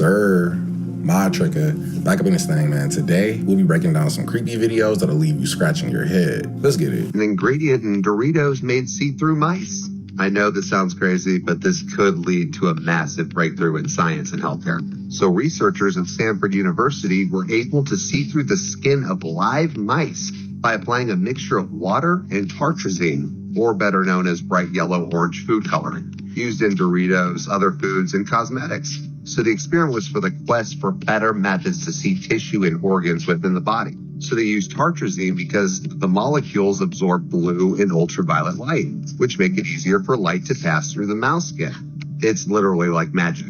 Sir, Modtricca, back up in this thing, man. Today, we'll be breaking down some creepy videos that'll leave you scratching your head. Let's get it. An ingredient in Doritos made see-through mice. I know this sounds crazy, but this could lead to a massive breakthrough in science and healthcare. So researchers at Stanford University were able to see through the skin of live mice by applying a mixture of water and tartrazine, or better known as bright yellow-orange food coloring, used in Doritos, other foods, and cosmetics. So the experiment was for the quest for better methods to see tissue and organs within the body. So they used tartrazine because the molecules absorb blue and ultraviolet light, which make it easier for light to pass through the mouse skin. It's literally like magic.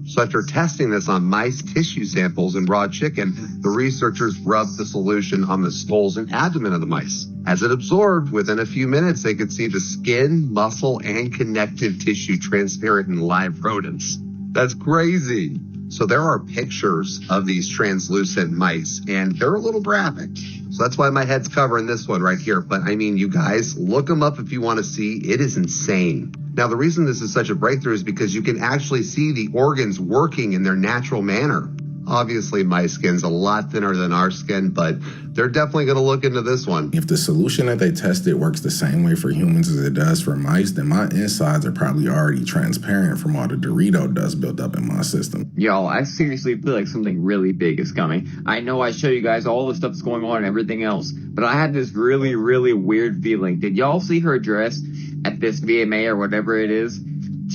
So after testing this on mice tissue samples and raw chicken, the researchers rubbed the solution on the skulls and abdomen of the mice. As it absorbed, within a few minutes, they could see the skin, muscle, and connective tissue transparent in live rodents. That's crazy. So there are pictures of these translucent mice, and they're a little graphic. So that's why my head's covering this one right here. But I mean, you guys, look them up if you want to see. It is insane. Now, the reason this is such a breakthrough is because you can actually see the organs working in their natural manner. Obviously, my skin's a lot thinner than our skin, but they're definitely going to look into this one. If the solution that they tested works the same way for humans as it does for mice, then my insides are probably already transparent from all the Dorito dust built up in my system. Yo, I seriously feel like something really big is coming. I know I show you guys all the stuff that's going on and everything else, but I had this really, really weird feeling. Did y'all see her dress at this VMA or whatever it is?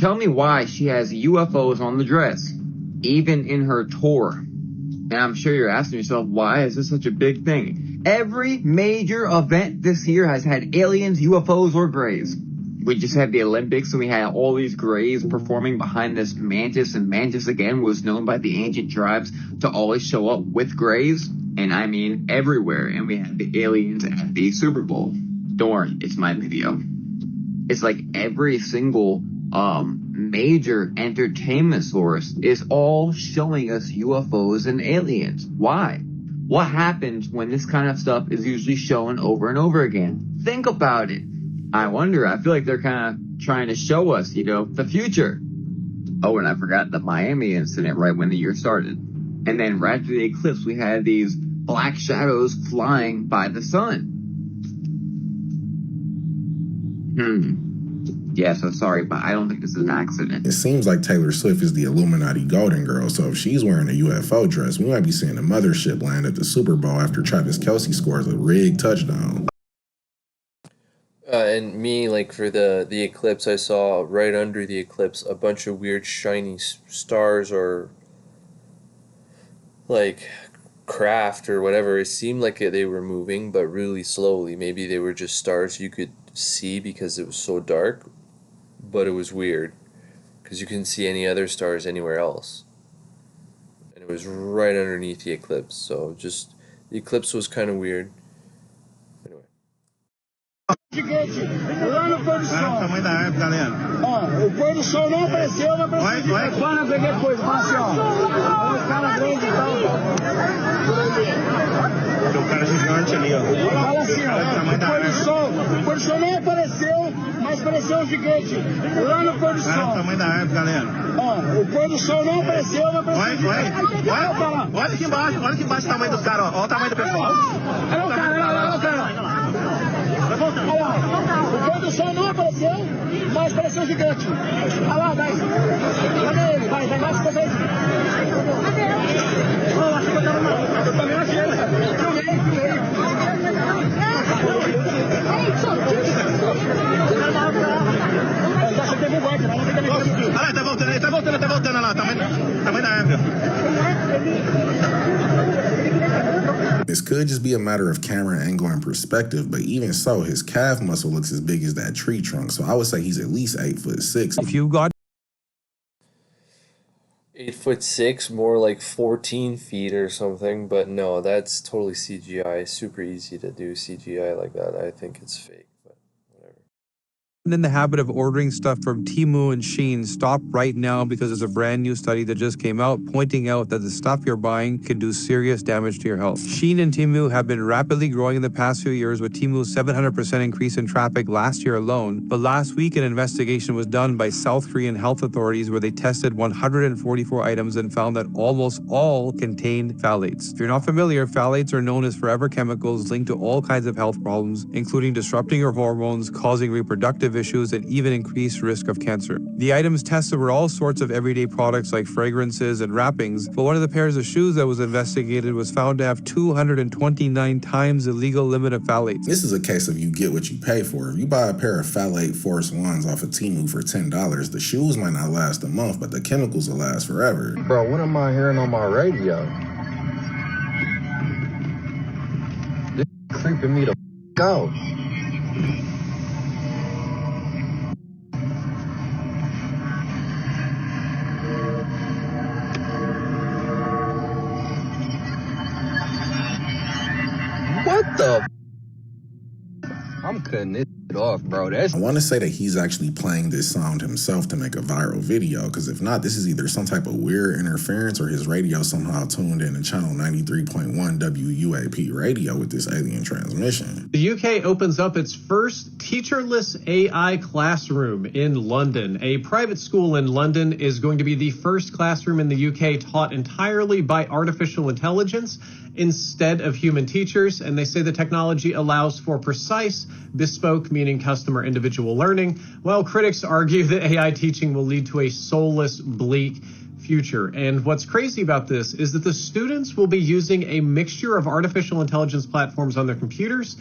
Tell me why she has UFOs on the dress, even in her tour. And I'm sure you're asking yourself, why is this such a big thing? Every major event this year has had aliens, UFOs, or grays. We just had the Olympics, and we had all these grays performing behind this mantis, and mantis, again, was known by the ancient tribes to always show up with grays, and I mean everywhere. And we had the aliens at the Super Bowl. Don't worry, it's my video. It's like every single major entertainment source is all showing us UFOs and aliens. Why? What happens when this kind of stuff is usually shown over and over again? Think about it. I wonder, I feel like they're kind of trying to show us, the future. Oh, and I forgot the Miami incident right when the year started. And then right after the eclipse, we had these black shadows flying by the sun. Yeah, so sorry, but I don't think this is an accident. It seems like Taylor Swift is the Illuminati Golden Girl, so if she's wearing a UFO dress, we might be seeing a mothership land at the Super Bowl after Travis Kelce scores a rigged touchdown. And me, like for the eclipse, I saw right under the eclipse a bunch of weird shiny stars or like craft or whatever. It seemed like they were moving, but really slowly. Maybe they were just stars you could see because it was so dark. But it was weird because you couldn't see any other stars anywhere else, and it was right underneath the eclipse, so just the eclipse was kind of weird. Anyway, lá no pôr do sol. Tamanho da árvore, galera. Ó, o pôr do sol não apareceu, mas apareceu. Vai. Quando eu peguei depois, assim, ó. Os caras grandes e tal. Tem um cara gigante ali, ó. Fala assim, ó. O pôr do sol não apareceu, mas apareceu um gigante. Lá no pôr do sol. Olha o tamanho da árvore, galera. Ó, o pôr do sol não apareceu, mas apareceu um gigante. Olha aqui embaixo o tamanho dos caras, ó. Olha o tamanho do pessoal. Olha o cara. Olha lá, o pôr do sol não apareceu, mas pareceu um gigante. Olha lá, vai. Cadê ele? Vai mais uma vez. Olha lá, eu também achei. Filmei. Olha lá, tá voltando lá, tamanho da árvore. This could just be a matter of camera angle and perspective, but even so, his calf muscle looks as big as that tree trunk, so I would say he's at least 8'6". If you got 8'6", more like 14 feet or something, but no, that's totally CGI. Super easy to do CGI like that. I think it's fake. in the habit of ordering stuff from Temu and Shein, stop right now because there's a brand new study that just came out pointing out that the stuff you're buying can do serious damage to your health. Shein and Temu have been rapidly growing in the past few years, with Temu's 700% increase in traffic last year alone. But last week, an investigation was done by South Korean health authorities where they tested 144 items and found that almost all contained phthalates. If you're not familiar, phthalates are known as forever chemicals linked to all kinds of health problems, including disrupting your hormones, causing reproductive issues, and even increased risk of cancer. The items tested were all sorts of everyday products like fragrances and wrappings, but one of the pairs of shoes that was investigated was found to have 229 times the legal limit of phthalates. This is a case of you get what you pay for. If you buy a pair of phthalate Force 1s off of Temu for $10, the shoes might not last a month, but the chemicals will last forever. Bro, what am I hearing on my radio? This creeping me the out. What the? I'm cutting this off, bro. I want to say that he's actually playing this sound himself to make a viral video, because if not, this is either some type of weird interference or his radio somehow tuned in to channel 93.1 WUAP radio with this alien transmission. The UK opens up its first teacherless AI classroom in London. A private school in London is going to be the first classroom in the UK taught entirely by artificial intelligence instead of human teachers, and they say the technology allows for precise, bespoke, meaning customer individual learning, while critics argue that AI teaching will lead to a soulless, bleak future. And what's crazy about this is that the students will be using a mixture of artificial intelligence platforms on their computers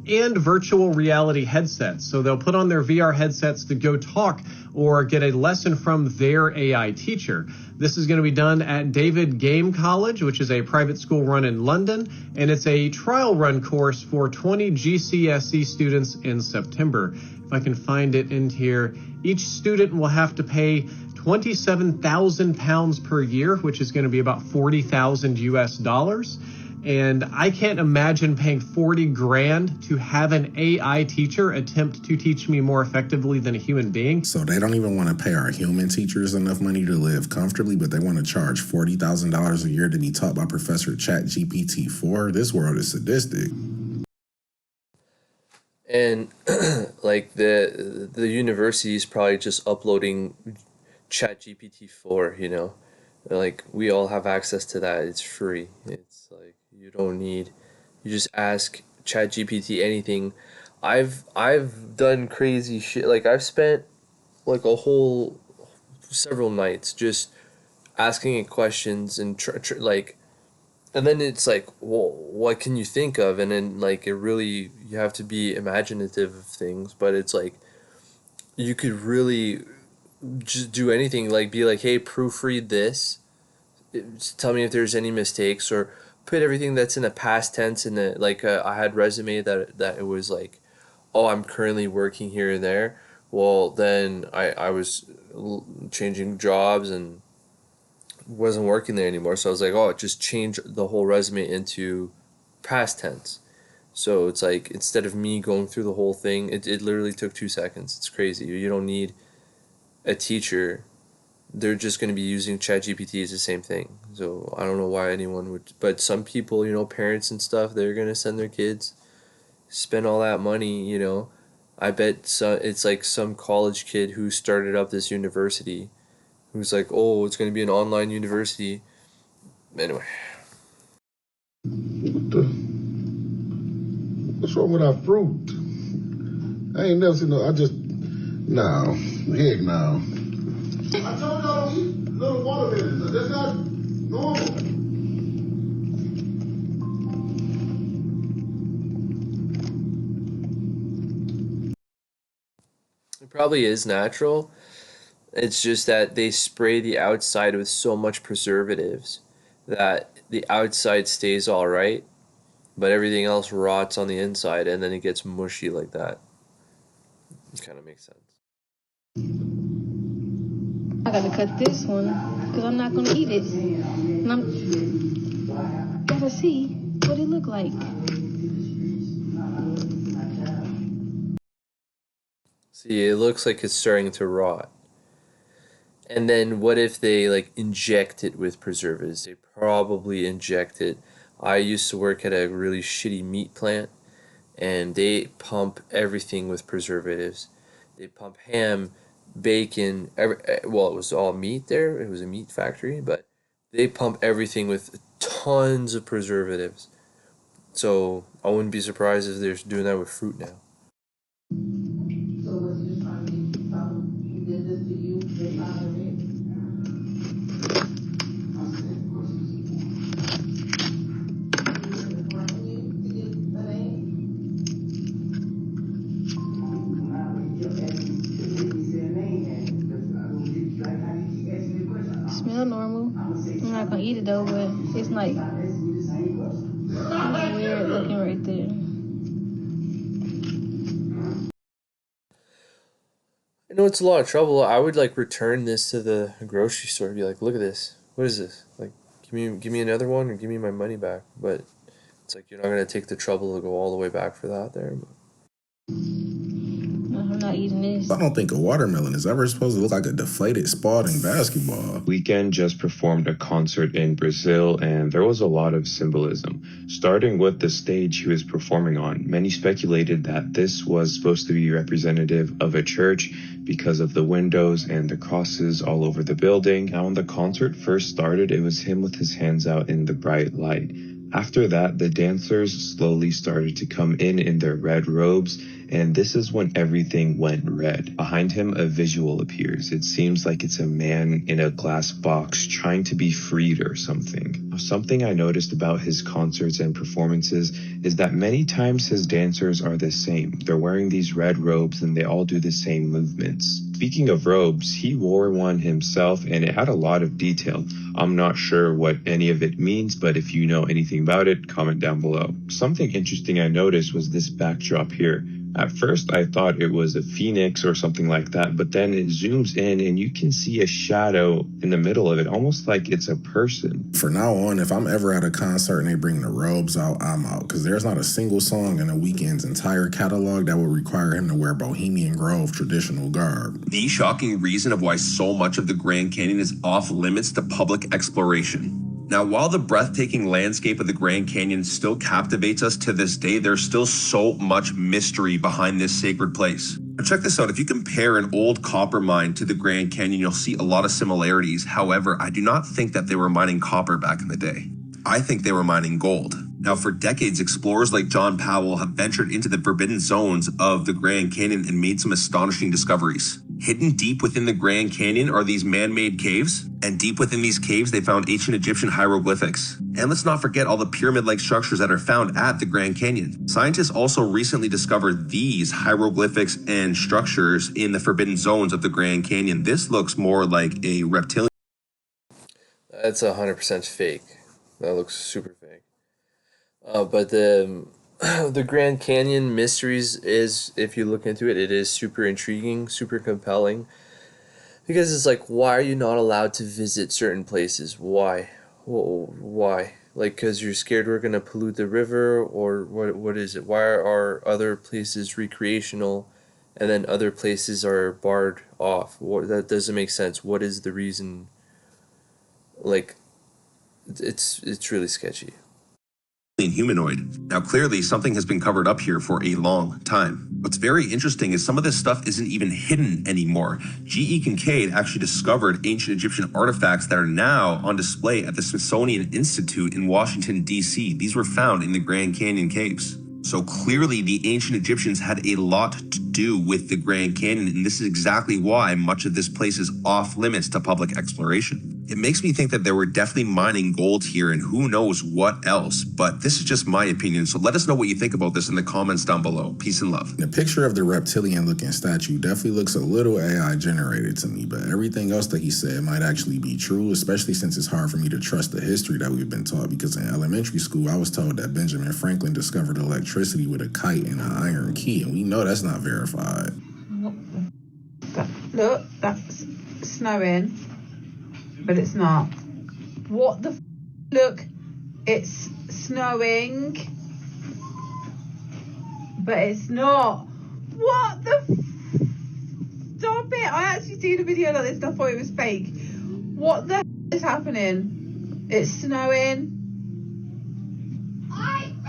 and virtual reality headsets. So they'll put on their VR headsets to go talk or get a lesson from their AI teacher. This is going to be done at David Game College, which is a private school run in London, and it's a trial run course for 20 GCSE students in September. If I can find it in here, each student will have to pay £27,000 per year, which is going to be about 40,000 US dollars. And I can't imagine paying 40 grand to have an AI teacher attempt to teach me more effectively than a human being. So they don't even want to pay our human teachers enough money to live comfortably, but they want to charge $40,000 a year to be taught by Professor ChatGPT-4. This world is sadistic. And like the university is probably just uploading ChatGPT-4, you know, like we all have access to that. It's free. It's like you don't need, you just ask ChatGPT anything. I've done crazy shit. Like I've spent like a whole several nights just asking it questions and like, and then it's like, well, what can you think of? And then like it really, you have to be imaginative of things, but it's like you could really just do anything, like be like, hey, proofread this, tell me if there's any mistakes, or put everything that's in the past tense in the, like I had resume that it was like, oh, I'm currently working here and there. Well, then I was changing jobs and wasn't working there anymore, so I was like, oh, just change the whole resume into past tense. So it's like, instead of me going through the whole thing, it literally took 2 seconds. It's crazy. You don't need a teacher. They're just going to be using ChatGPT as the same thing. So I don't know why anyone would, but some people, you know, parents and stuff, they're going to send their kids, spend all that money, you know. I bet it's like some college kid who started up this university who's like, oh, it's going to be an online university. Anyway. What's wrong with our fruit? I ain't never seen no, no, heck no. I told y'all to eat little watermelons. That's not normal. It probably is natural. It's just that they spray the outside with so much preservatives that the outside stays all right, but everything else rots on the inside, and then it gets mushy like that. It kind of makes sense. I gotta cut this one because I'm not gonna eat it. And I'm gotta see what it look like. See, it looks like it's starting to rot. And then what if they like inject it with preservatives? They probably inject it. I used to work at a really shitty meat plant, and they pump everything with preservatives. They pump ham, bacon, well, it was all meat there. It was a meat factory, but they pump everything with tons of preservatives. So I wouldn't be surprised if they're doing that with fruit now. Smell normal. I'm not gonna eat it though, but it's like weird looking right there. I know it's a lot of trouble. I would like return this to the grocery store and be like, look at this. What is this? Like, give me another one or give me my money back. But it's like you're not gonna take the trouble to go all the way back for that there. But I'm not eating this. I don't think a watermelon is ever supposed to look like a deflated Spalding basketball. Weeknd just performed a concert in Brazil, and there was a lot of symbolism. Starting with the stage he was performing on, many speculated that this was supposed to be representative of a church because of the windows and the crosses all over the building. Now, when the concert first started, it was him with his hands out in the bright light. After that, the dancers slowly started to come in their red robes, and this is when everything went red. Behind him, a visual appears. It seems like it's a man in a glass box trying to be freed or something. Something I noticed about his concerts and performances is that many times his dancers are the same. They're wearing these red robes and they all do the same movements. Speaking of robes, he wore one himself and it had a lot of detail. I'm not sure what any of it means, but if you know anything about it, comment down below. Something interesting I noticed was this backdrop here. At first, I thought it was a phoenix or something like that, but then it zooms in and you can see a shadow in the middle of it, almost like it's a person. For now on, if I'm ever at a concert and they bring the robes out, I'm out, because there's not a single song in a Weeknd's entire catalog that would require him to wear Bohemian Grove traditional garb. The shocking reason of why so much of the Grand Canyon is off limits to public exploration. Now, while the breathtaking landscape of the Grand Canyon still captivates us to this day, there's still so much mystery behind this sacred place. Now check this out. If you compare an old copper mine to the Grand Canyon, you'll see a lot of similarities. However, I do not think that they were mining copper back in the day. I think they were mining gold. Now, for decades, explorers like John Powell have ventured into the forbidden zones of the Grand Canyon and made some astonishing discoveries. Hidden deep within the Grand Canyon are these man-made caves, and deep within these caves, they found ancient Egyptian hieroglyphics. And let's not forget all the pyramid-like structures that are found at the Grand Canyon. Scientists also recently discovered these hieroglyphics and structures in the forbidden zones of the Grand Canyon. This looks more like a reptilian. that's 100% fake. That looks super fake. But the Grand Canyon mysteries is, if you look into it, it is super intriguing, super compelling. Because it's like, why are you not allowed to visit certain places? Why? Why? Like, because you're scared we're going to pollute the river? Or what is it? Why are other places recreational and then other places are barred off? That doesn't make sense. What is the reason? Like, it's really sketchy. Humanoid. Now, clearly, something has been covered up here for a long time. What's very interesting is some of this stuff isn't even hidden anymore. G.E. Kincaid actually discovered ancient Egyptian artifacts that are now on display at the Smithsonian Institute in Washington, D.C. These were found in the Grand Canyon caves. So clearly, the ancient Egyptians had a lot to do with the Grand Canyon, and this is exactly why much of this place is off limits to public exploration. It makes me think that they were definitely mining gold here and who knows what else, but this is just my opinion, so let us know what you think about this in the comments down below. Peace and love. The picture of the reptilian-looking statue definitely looks a little AI-generated to me, but everything else that he said might actually be true, especially since it's hard for me to trust the history that we've been taught, because in elementary school, I was told that Benjamin Franklin discovered electricity with a kite and an iron key, and we know that's not verified. Look, that's snowing. But it's not. What the look, it's snowing. But it's not. What the stop it. I actually seen a video like this and I thought it was fake. What the hell is happening? It's snowing.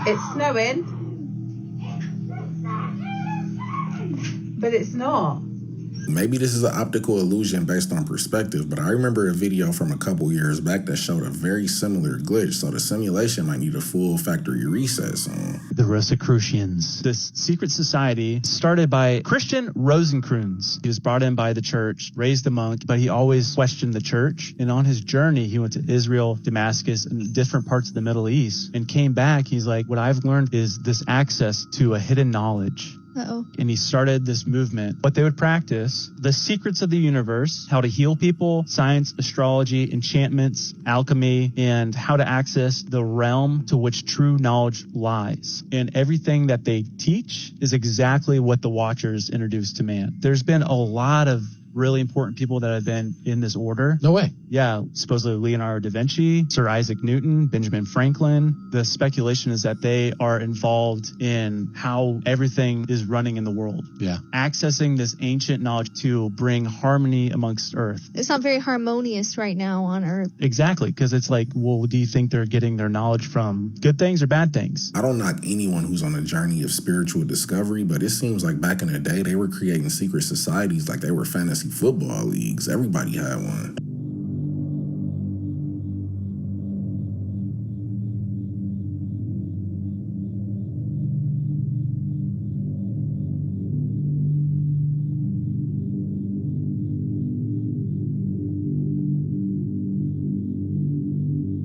It's snowing. But it's not. Maybe this is an optical illusion based on perspective, but I remember a video from a couple years back that showed a very similar glitch, so the simulation might need a full factory reset soon. The Rosicrucians. This secret society started by Christian Rosencrantz. He was brought in by the church, raised a monk, but he always questioned the church. And on his journey, he went to Israel, Damascus, and different parts of the Middle East, and came back. He's like, what I've learned is this access to a hidden knowledge. Uh-oh. And he started this movement. What they would practice, the secrets of the universe, how to heal people, science, astrology, enchantments, alchemy, and how to access the realm to which true knowledge lies. And everything that they teach is exactly what the Watchers introduced to man. There's been a lot of really important people that have been in this order. No way. Yeah, supposedly Leonardo da Vinci, Sir Isaac Newton, Benjamin Franklin. The speculation is that they are involved in how everything is running in the world. Yeah. Accessing this ancient knowledge to bring harmony amongst Earth. It's not very harmonious right now on Earth. Exactly, because it's like, well, do you think they're getting their knowledge from good things or bad things? I don't knock anyone who's on a journey of spiritual discovery, but it seems like back in the day, they were creating secret societies like they were fantasy football leagues. Everybody had one.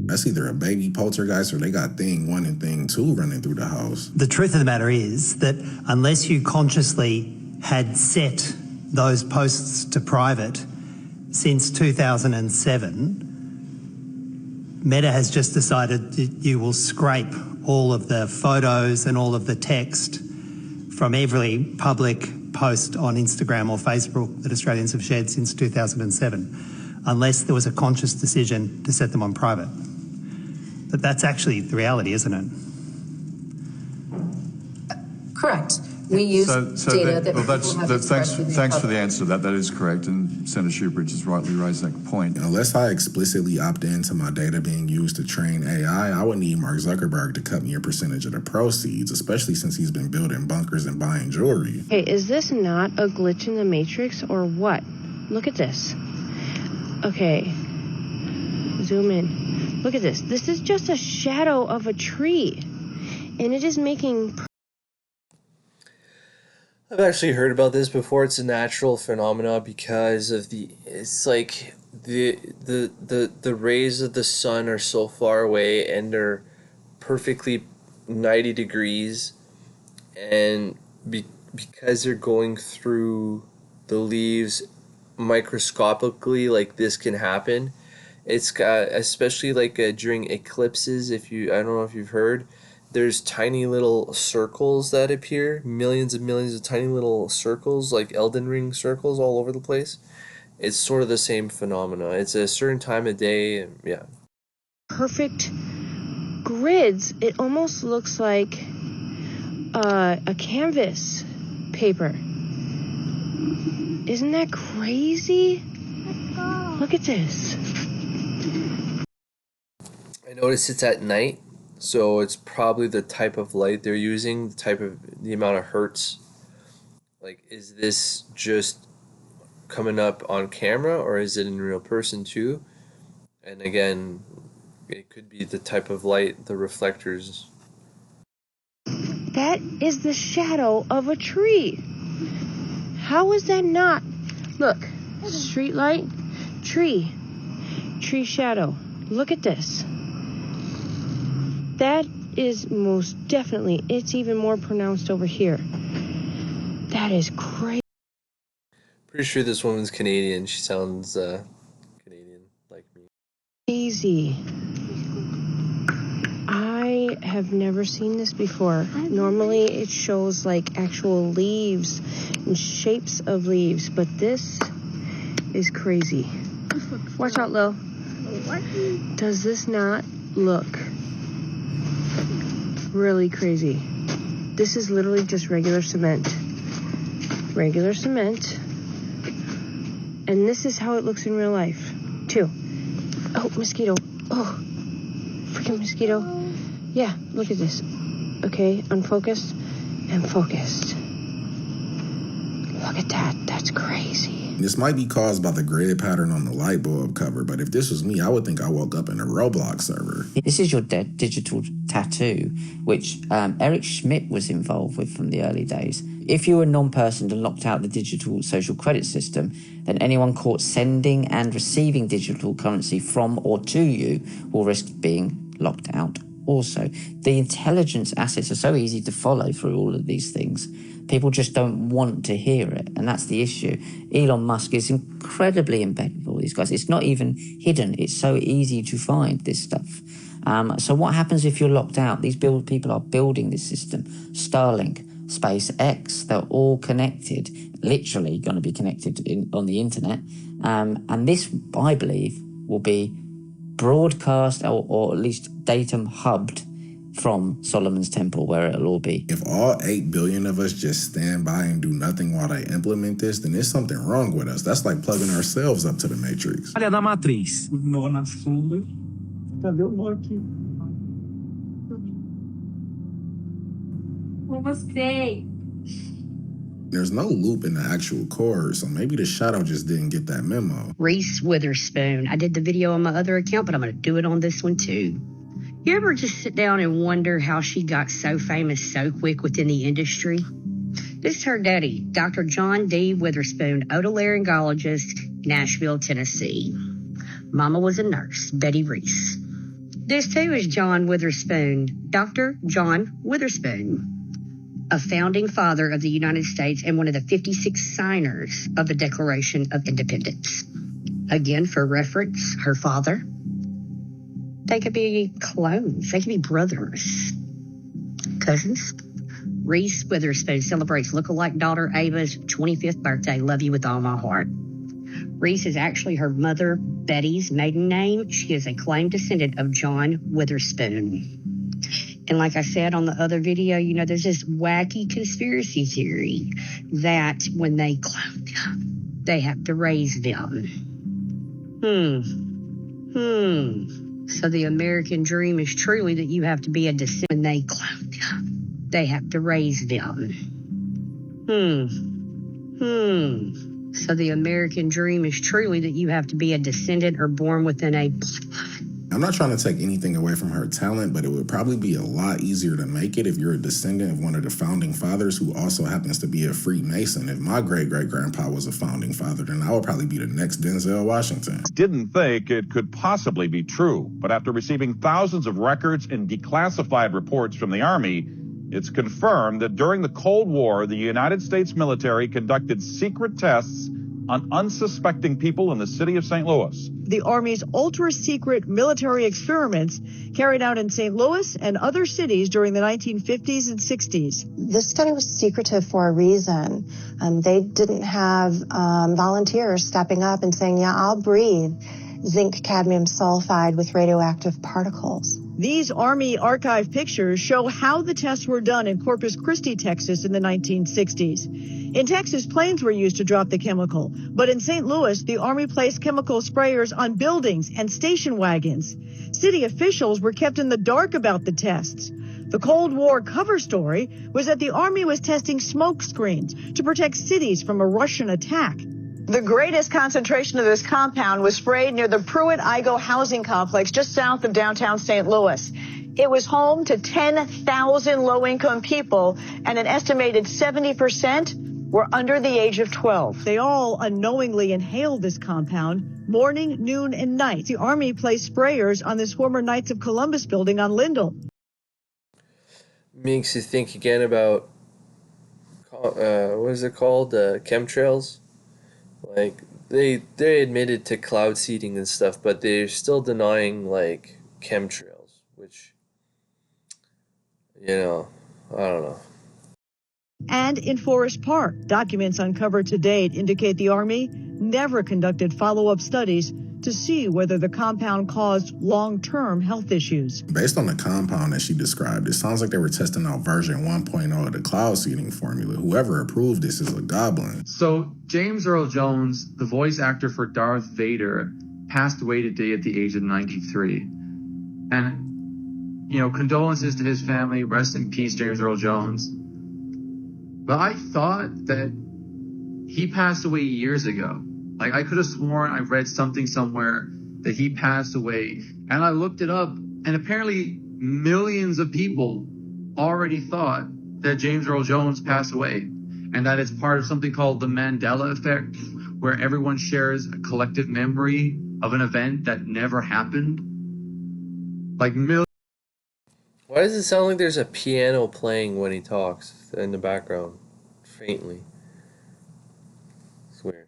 That's either a baby poltergeist or they got thing 1 and thing 2 running through the house. The truth of the matter is that unless you consciously had set those posts to private since 2007, Meta has just decided that you will scrape all of the photos and all of the text from every public post on Instagram or Facebook that Australians have shared since 2007, unless there was a conscious decision to set them on private. But that's actually the reality, isn't it? Correct. We use data that people have expressed in the Thanks for public. the answer to that. That is correct, and Senator Shoebridge has rightly raised that point. Unless I explicitly opt into my data being used to train AI, I would need Mark Zuckerberg to cut me a percentage of the proceeds, especially since he's been building bunkers and buying jewelry. Hey, is this not a glitch in the Matrix or what? Look at this. Okay. Zoom in. Look at this. This is just a shadow of a tree. And it is making... I've actually heard about this before. It's a natural phenomena because of it's like the rays of the sun are so far away and they're perfectly 90 degrees, and because they're going through the leaves microscopically, like this can happen. It's especially like during eclipses. I don't know if you've heard. There's tiny little circles that appear, millions and millions of tiny little circles, like Elden Ring circles all over the place. It's sort of the same phenomena. It's a certain time of day, and yeah. Perfect grids. It almost looks like a canvas paper. Isn't that crazy? Look at this. I notice it's at night. So it's probably the type of light they're using, the amount of hertz. Like, is this just coming up on camera or is it in real person too? And again, it could be the type of light, the reflectors. That is the shadow of a tree. How is that not? Look, street light, tree shadow. Look at this. That is most definitely, it's even more pronounced over here. That is crazy. Pretty sure this woman's Canadian. She sounds Canadian like me. Crazy. I have never seen this before. Normally it shows like actual leaves and shapes of leaves, but this is crazy. Watch out, Lil. Does this not look really crazy? This is literally just regular cement. Regular cement And this is how it looks in real life, too. Oh, mosquito. Oh, freaking mosquito. Yeah, look at this. Okay, unfocused and focused. Look at that. That's crazy. This might be caused by the grid pattern on the light bulb cover, but if this was me, I would think I woke up in a Roblox server. This is your digital tattoo, which Eric Schmidt was involved with from the early days. If you were non-personed and locked out the digital social credit system, then anyone caught sending and receiving digital currency from or to you will risk being locked out also. The intelligence assets are so easy to follow through all of these things. People just don't want to hear it, and that's the issue. Elon Musk is incredibly embedded with all these guys. It's not even hidden. It's so easy to find this stuff. So what happens if you're locked out? These people are building this system. Starlink, SpaceX, they're all connected, literally going to be connected on the internet. And this, I believe, will be broadcast or at least datum hubbed from Solomon's Temple, where it'll all be. If all 8 billion of us just stand by and do nothing while they implement this, then there's something wrong with us. That's like plugging ourselves up to the Matrix. Área da matriz. Nó na sombra. Cadê o nó aqui? Gostei. There's no loop in the actual core, so maybe the shadow just didn't get that memo. Reese Witherspoon. I did the video on my other account, but I'm going to do it on this one too. You ever just sit down and wonder how she got so famous so quick within the industry? This is her daddy, Dr. John D. Witherspoon, otolaryngologist, Nashville, Tennessee. Mama was a nurse, Betty Reese. This too is John Witherspoon, Dr. John Witherspoon, a founding father of the United States and one of the 56 signers of the Declaration of Independence. Again, for reference, her father. They could be clones. They could be brothers. Cousins. Reese Witherspoon celebrates lookalike daughter Ava's 25th birthday. Love you with all my heart. Reese is actually her mother, Betty's maiden name. She is a claimed descendant of John Witherspoon. And like I said on the other video, you know, there's this wacky conspiracy theory that when they clone them, they have to raise them. So the American dream is truly that you have to be a descendant. When they clone them, they have to raise them. So the American dream is truly that you have to be a descendant or born within a... I'm not trying to take anything away from her talent, but it would probably be a lot easier to make it if you're a descendant of one of the founding fathers who also happens to be a Freemason. If my great-great-grandpa was a founding father, then I would probably be the next Denzel Washington. Didn't think it could possibly be true, but after receiving thousands of records and declassified reports from the Army, it's confirmed that during the Cold War, the United States military conducted secret tests on unsuspecting people in the city of St. Louis. The Army's ultra-secret military experiments carried out in St. Louis and other cities during the 1950s and 60s. This study was secretive for a reason. They didn't have volunteers stepping up and saying, yeah, I'll breathe zinc cadmium sulfide with radioactive particles. These Army archive pictures show how the tests were done in Corpus Christi, Texas in the 1960s. In Texas, planes were used to drop the chemical, but in St. Louis, the Army placed chemical sprayers on buildings and station wagons. City officials were kept in the dark about the tests. The Cold War cover story was that the Army was testing smoke screens to protect cities from a Russian attack. The greatest concentration of this compound was sprayed near the Pruitt-Igoe housing complex just south of downtown St. Louis. It was home to 10,000 low-income people, and an estimated 70% were under the age of 12. They all unknowingly inhaled this compound morning, noon, and night. The Army placed sprayers on this former Knights of Columbus building on Lindell. Makes you think again about, what is it called, chemtrails? Like, they admitted to cloud seeding and stuff, but they're still denying, like, chemtrails, which, you know, I don't know. And in Forest Park, documents uncovered to date indicate the Army never conducted follow-up studies to see whether the compound caused long-term health issues. Based on the compound that she described, it sounds like they were testing out version 1.0 of the cloud seeding formula. Whoever approved this is a goblin. So James Earl Jones, the voice actor for Darth Vader, passed away today at the age of 93. And, you know, condolences to his family. Rest in peace, James Earl Jones. But I thought that he passed away years ago. Like, I could have sworn I read something somewhere that he passed away. And I looked it up, and apparently millions of people already thought that James Earl Jones passed away, and that it's part of something called the Mandela effect, where everyone shares a collective memory of an event that never happened. Like millions. Why does it sound like there's a piano playing when he talks in the background, faintly? It's weird.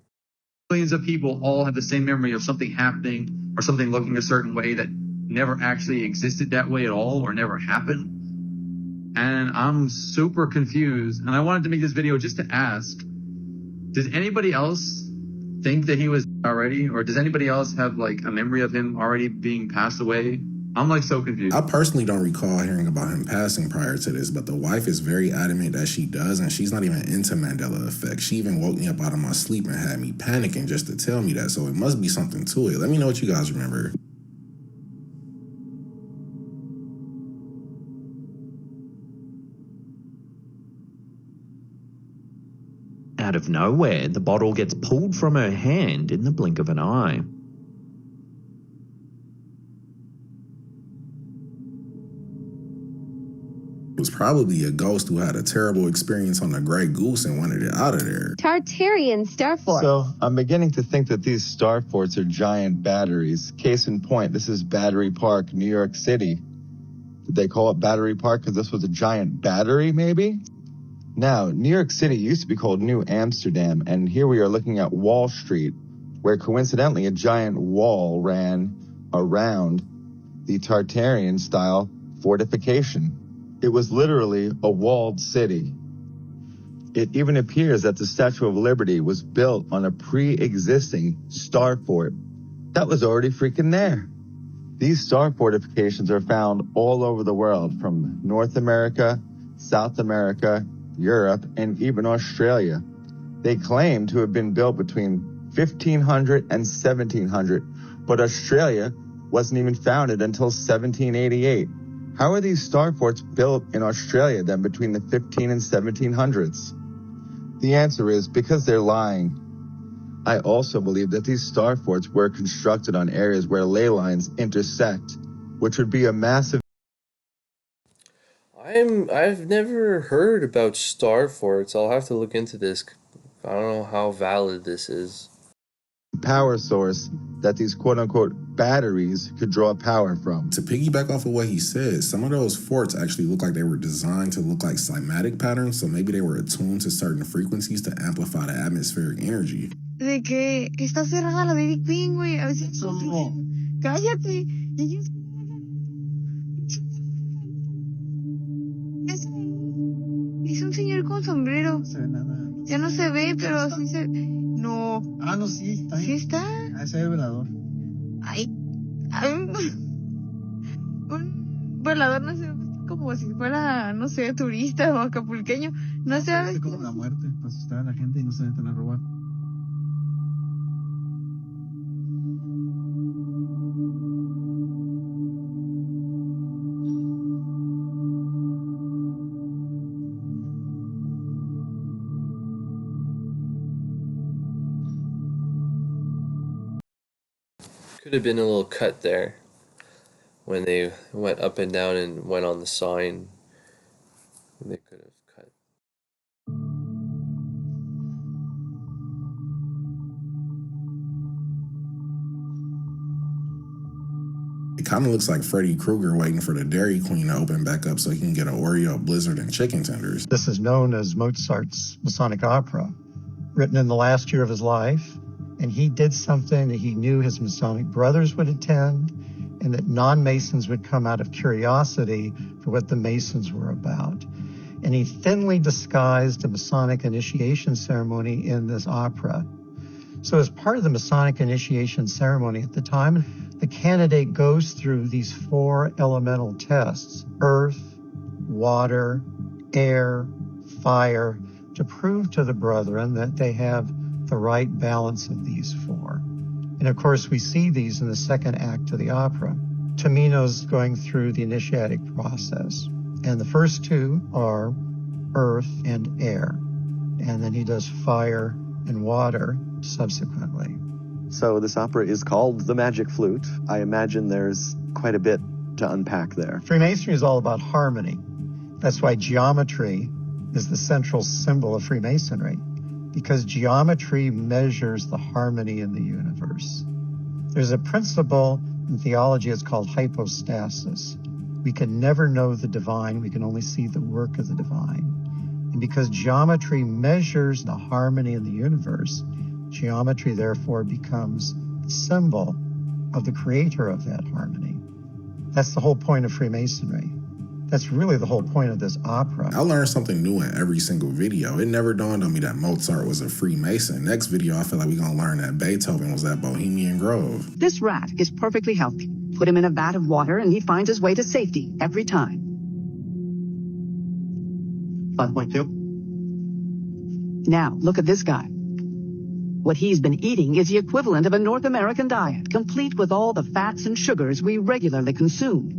Millions of people all have the same memory of something happening or something looking a certain way that never actually existed that way at all or never happened. And I'm super confused. And I wanted to make this video just to ask, does anybody else think that he was already? Or does anybody else have like a memory of him already being passed away? I'm like so confused. I personally don't recall hearing about him passing prior to this, but the wife is very adamant that she does, and she's not even into Mandela effect. She even woke me up out of my sleep and had me panicking just to tell me that, so it must be something to it. Let me know what you guys remember. Out of nowhere, the bottle gets pulled from her hand in the blink of an eye. It was probably a ghost who had a terrible experience on the Grey Goose and wanted it out of there. Tartarian star forts. So I'm beginning to think that these star forts are giant batteries. Case in point, this is Battery Park, New York City. Did they call it Battery Park because this was a giant battery, maybe? Now, New York City used to be called New Amsterdam, and here we are looking at Wall Street, where coincidentally a giant wall ran around the Tartarian-style fortification. It was literally a walled city. It even appears that the Statue of Liberty was built on a pre-existing star fort that was already freaking there. These star fortifications are found all over the world, from North America, South America, Europe, and even Australia. They claim to have been built between 1500 and 1700, but Australia wasn't even founded until 1788. How are these star forts built in Australia then between the 15 and 1700s? The answer is because they're lying. I also believe that these star forts were constructed on areas where ley lines intersect, which would be a massive... I've never heard about star forts. I'll have to look into this. I don't know how valid this is. ...power source that these quote-unquote batteries could draw power from. To piggyback off of what he said, some of those forts actually look like they were designed to look like cymatic patterns, so maybe they were attuned to certain frequencies to amplify the atmospheric energy. De que está cerrada la de Big Ben, güey. A veces cállate. Es un señor con sombrero. No se ve nada. Ya no se ve, pero sí se... No. Ah, no, sí, está ahí. ¿Sí está? Ah, ese es el velador. Ay. Un velador no se ve como si fuera, no sé, turista o acapulqueño. No sé. Es como la muerte, para asustar a la gente y no se metan a robar. Could have been a little cut there when they went up and down and went on the sign. They could have cut. It kind of looks like Freddy Krueger waiting for the Dairy Queen to open back up so he can get an Oreo, Blizzard, and chicken tenders. This is known as Mozart's Masonic opera, written in the last year of his life. And he did something that he knew his Masonic brothers would attend, and that non-Masons would come out of curiosity for what the Masons were about. And he thinly disguised a Masonic initiation ceremony in this opera. So as part of the Masonic initiation ceremony at the time, the candidate goes through these 4 elemental tests: earth, water, air, fire, to prove to the brethren that they have the right balance of these 4. And of course, we see these in the second act of the opera. Tamino's going through the initiatic process. And the first 2 are earth and air. And then he does fire and water subsequently. So this opera is called The Magic Flute. I imagine there's quite a bit to unpack there. Freemasonry is all about harmony. That's why geometry is the central symbol of Freemasonry, because geometry measures the harmony in the universe. There's a principle in theology, it's called hypostasis. We can never know the divine, we can only see the work of the divine. And because geometry measures the harmony in the universe, geometry therefore becomes the symbol of the creator of that harmony. That's the whole point of Freemasonry. That's really the whole point of this opera. I learned something new in every single video. It never dawned on me that Mozart was a Freemason. Next video, I feel like we're going to learn that Beethoven was at Bohemian Grove. This rat is perfectly healthy. Put him in a vat of water and he finds his way to safety every time. 5.2. Now, look at this guy. What he's been eating is the equivalent of a North American diet, complete with all the fats and sugars we regularly consume.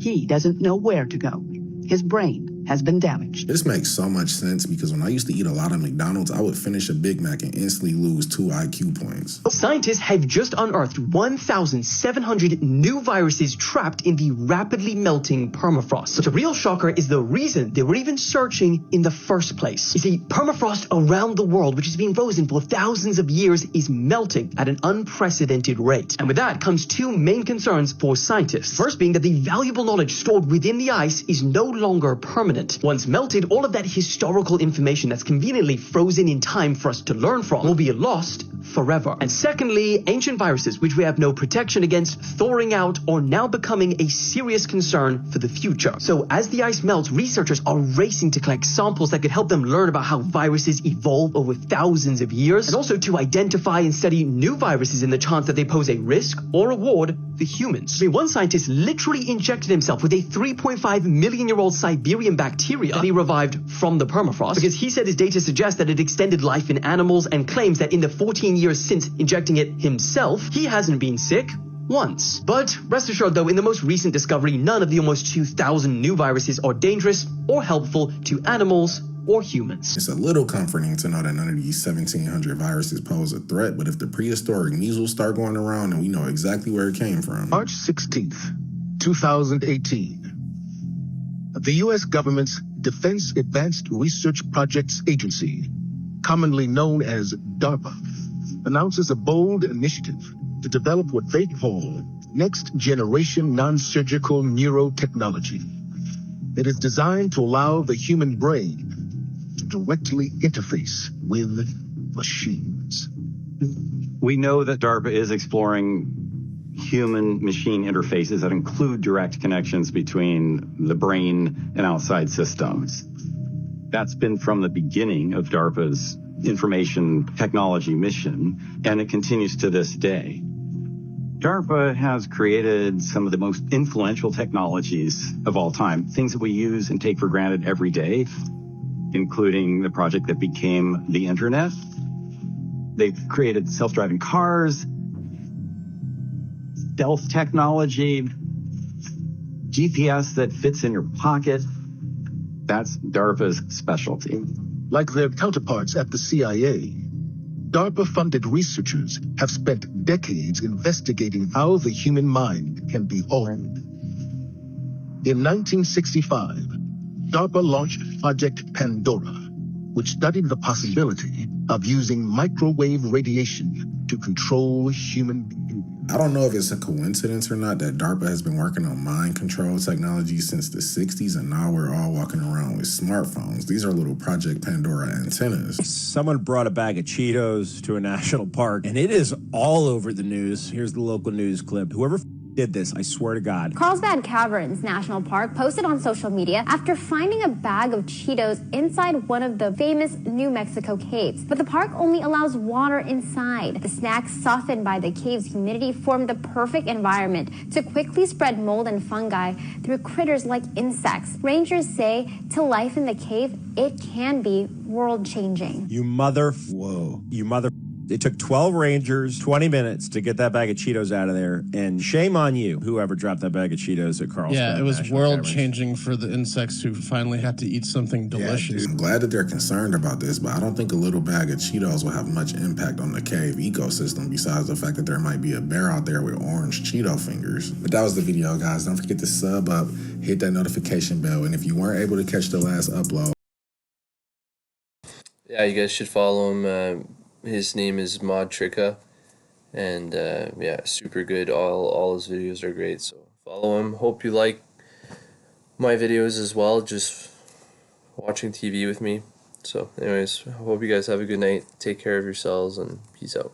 He doesn't know where to go. His brain has been damaged. This makes so much sense because when I used to eat a lot of McDonald's, I would finish a Big Mac and instantly lose 2 IQ points. Scientists have just unearthed 1,700 new viruses trapped in the rapidly melting permafrost. But the real shocker is the reason they were even searching in the first place. You see, permafrost around the world, which has been frozen for thousands of years, is melting at an unprecedented rate. And with that comes 2 main concerns for scientists. First being that the valuable knowledge stored within the ice is no longer permanent. Once melted, all of that historical information that's conveniently frozen in time for us to learn from will be lost forever. And secondly, ancient viruses, which we have no protection against, thawing out or now becoming a serious concern for the future. So as the ice melts, researchers are racing to collect samples that could help them learn about how viruses evolve over thousands of years, and also to identify and study new viruses in the chance that they pose a risk or reward for humans. I mean, one scientist literally injected himself with a 3.5 million-year-old Siberian bacteria that he revived from the permafrost because he said his data suggests that it extended life in animals, and claims that in the 14 years since injecting it himself, he hasn't been sick once. But rest assured though, in the most recent discovery, none of the almost 2,000 new viruses are dangerous or helpful to animals or humans. It's a little comforting to know that none of these 1,700 viruses pose a threat, but if the prehistoric measles start going around, then we know exactly where it came from. March 16th, 2018. The U.S. government's Defense Advanced Research Projects Agency, commonly known as DARPA, announces a bold initiative to develop what they call next-generation non-surgical neurotechnology. It is designed to allow the human brain to directly interface with machines. We know that DARPA is exploring human-machine interfaces that include direct connections between the brain and outside systems. That's been from the beginning of DARPA's information technology mission, and it continues to this day. DARPA has created some of the most influential technologies of all time, things that we use and take for granted every day, including the project that became the internet. They've created self-driving cars, stealth technology, GPS that fits in your pocket. That's DARPA's specialty. Like their counterparts at the CIA, DARPA-funded researchers have spent decades investigating how the human mind can be altered. In 1965, DARPA launched Project Pandora, which studied the possibility of using microwave radiation to control human behavior. I don't know if it's a coincidence or not that DARPA has been working on mind control technology since the 60s, and now we're all walking around with smartphones. These are little Project Pandora antennas. Someone brought a bag of Cheetos to a national park, and it is all over the news. Here's the local news clip. Whoever did this, I swear to God. Carlsbad Caverns National Park posted on social media after finding a bag of Cheetos inside one of the famous New Mexico caves. But the park only allows water inside. The snacks, softened by the cave's humidity, formed the perfect environment to quickly spread mold and fungi through critters like insects. Rangers say to life in the cave, it can be world-changing. You mother... Whoa. You mother... It took 12 Rangers 20 minutes to get that bag of Cheetos out of there, and shame on you, whoever dropped that bag of Cheetos at Carlsbad. Yeah, it was National world-changing for the insects who finally had to eat something delicious. I'm glad that they're concerned about this, but I don't think a little bag of Cheetos will have much impact on the cave ecosystem besides the fact that there might be a bear out there with orange Cheeto fingers. But that was the video, guys. Don't forget to sub up, hit that notification bell, and if you weren't able to catch the last upload, yeah, you guys should follow him. His name is Modtricca, and yeah, super good. All his videos are great, so follow him. Hope you like my videos as well, just watching TV with me. So anyways, I hope you guys have a good night. Take care of yourselves, and peace out.